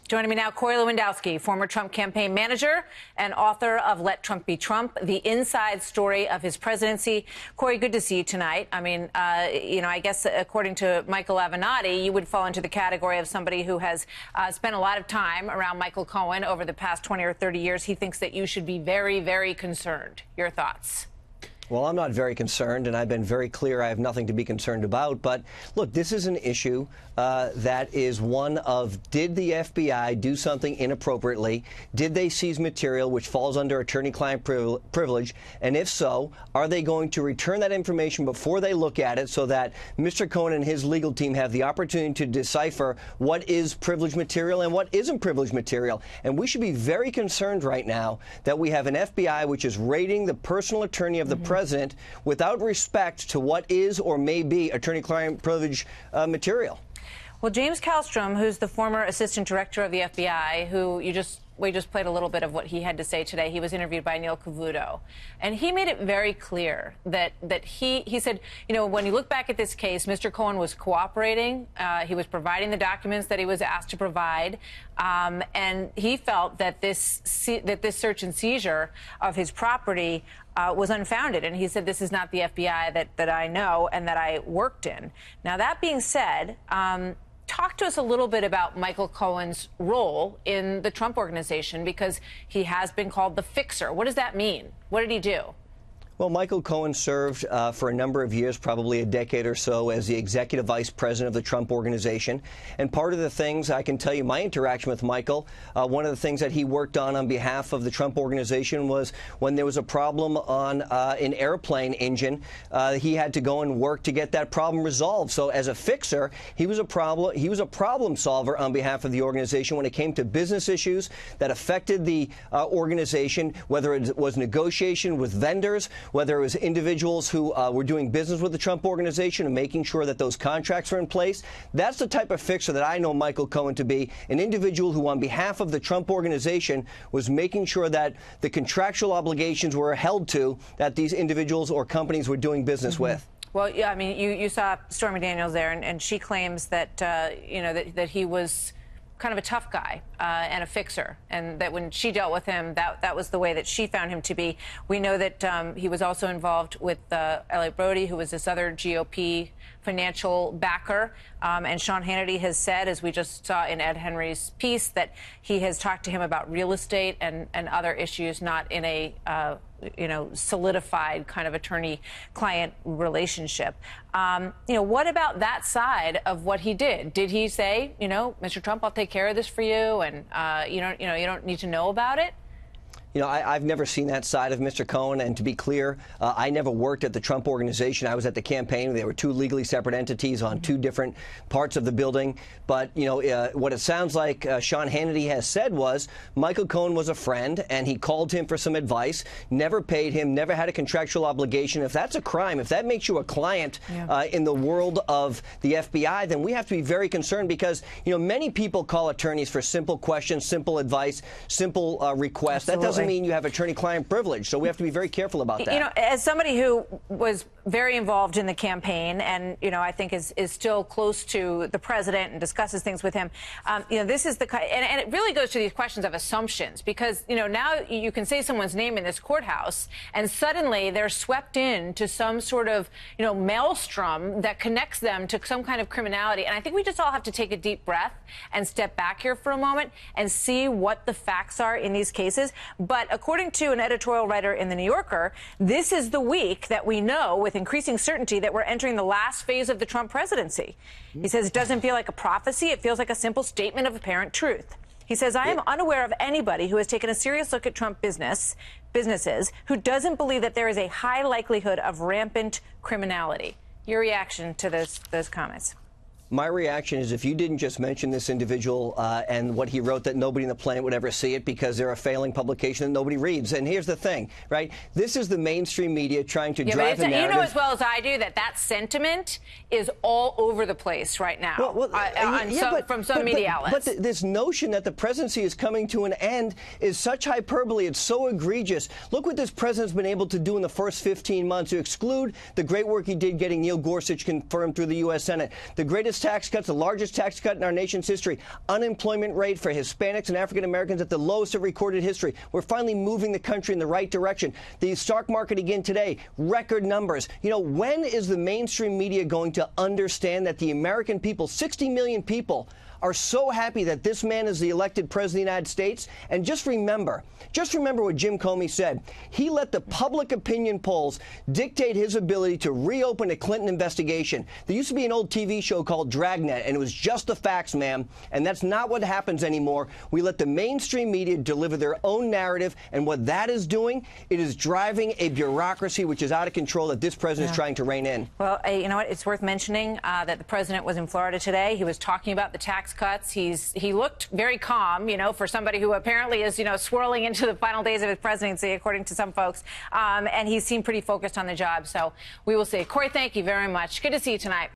Joining me now, Corey Lewandowski, former Trump campaign manager and author of Let Trump Be Trump, the inside story of his presidency. Corey, good to see you tonight. I mean, I guess according to Michael Avenatti, you would fall into the category of somebody who has spent a lot of time around Michael Cohen over the past 20 or 30 years. He thinks that you should be very, very concerned. Your thoughts? Well, I'm not very concerned, and I've been very clear I have nothing to be concerned about. But look, this is an issue that is one of, did the FBI do something inappropriately? Did they seize material which falls under attorney-client privilege? And if so, are they going to return that information before they look at it so that Mr. Cohen and his legal team have the opportunity to decipher what is privileged material and what isn't privileged material? And we should be very concerned right now that we have an FBI which is raiding the personal attorney of the president without respect to what is or may be attorney-client privilege material. Well, James Kallstrom, who's the former assistant director of the FBI, who we just played a little bit of what he had to say today. He was interviewed by Neil Cavuto, and he made it very clear that he said, you know, when you look back at this case, Mr. Cohen was cooperating. He was providing the documents that he was asked to provide, and he felt that this search and seizure of his property was unfounded. And he said, this is not the FBI that I know and that I worked in. Now, that being said, talk to us a little bit about Michael Cohen's role in the Trump organization, because he has been called the fixer. What does that mean? What did he do? Well, Michael Cohen served for a number of years, probably a decade or so, as the executive vice president of the Trump organization. And part of the things, I can tell you, my interaction with Michael, one of the things that he worked on behalf of the Trump organization was when there was a problem on an airplane engine, he had to go and work to get that problem resolved. So as a fixer, he was a problem solver on behalf of the organization when it came to business issues that affected the organization, whether it was negotiation with vendors, whether it was individuals who were doing business with the Trump organization and making sure that those contracts were in place. That's the type of fixer that I know Michael Cohen to be, an individual who, on behalf of the Trump organization, was making sure that the contractual obligations were held to that these individuals or companies were doing business with. Well, yeah, I mean, you saw Stormy Daniels there, and she claims that, that he was kind of a tough guy and a fixer, and that when she dealt with him, that was the way that she found him to be. We know that he was also involved with Elliot Brody, who was this other GOP financial backer, and Sean Hannity has said, as we just saw in Ed Henry's piece, that he has talked to him about real estate and other issues, not in a solidified kind of attorney-client relationship. What about that side of what he did? Did he say, Mr. Trump, I'll take care of this for you, and you don't need to know about it? I've never seen that side of Mr. Cohen, and to be clear, I never worked at the Trump organization. I was at the campaign. There were two legally separate entities on two different parts of the building. But, what it sounds like Sean Hannity has said was Michael Cohen was a friend, and he called him for some advice, never paid him, never had a contractual obligation. If that's a crime, if that makes you a client in the world of the FBI, then we have to be very concerned, because, many people call attorneys for simple questions, simple advice, simple requests. Absolutely. That doesn't mean you have attorney-client privilege, so we have to be very careful about that. As somebody who was very involved in the campaign and, I think is still close to the president and discusses things with him, this is the and it really goes to these questions of assumptions, because, now you can say someone's name in this courthouse and suddenly they're swept into some sort of, maelstrom that connects them to some kind of criminality. And I think we just all have to take a deep breath and step back here for a moment and see what the facts are in these cases. But according to an editorial writer in The New Yorker, this is the week that we know with increasing certainty that we're entering the last phase of the Trump presidency. He says it doesn't feel like a prophecy. It feels like a simple statement of apparent truth. He says, I am unaware of anybody who has taken a serious look at Trump businesses who doesn't believe that there is a high likelihood of rampant criminality. Your reaction to those comments? My reaction is, if you didn't just mention this individual and what he wrote, that nobody on the planet would ever see it because they're a failing publication that nobody reads. And here's the thing, right? This is the mainstream media trying to drive the narrative. You know as well as I do that sentiment is all over the place right now from some media outlets. But this notion that the presidency is coming to an end is such hyperbole. It's so egregious. Look what this president's been able to do in the first 15 months to exclude the great work he did getting Neil Gorsuch confirmed through the U.S. Senate, the greatest stimulus tax cuts, the largest tax cut in our nation's history. Unemployment rate for Hispanics and African Americans at the lowest of recorded history. We're finally moving the country in the right direction. The stock market again today, record numbers. You know, when is the mainstream media going to understand that the American people, 60 million people, are so happy that this man is the elected president of the United States? And just remember what Jim Comey said. He let the public opinion polls dictate his ability to reopen a Clinton investigation. There used to be an old TV show called Dragnet, and it was just the facts, ma'am. And that's not what happens anymore. We let the mainstream media deliver their own narrative, and what that is doing, it is driving a bureaucracy which is out of control that this president is trying to rein in. Well, you know what? It's worth mentioning that the president was in Florida today. He was talking about the tax cuts. He looked very calm, you know, for somebody who apparently is, you know, swirling into the final days of his presidency, according to some folks. And he seemed pretty focused on the job. So we will see. Corey, thank you very much. Good to see you tonight.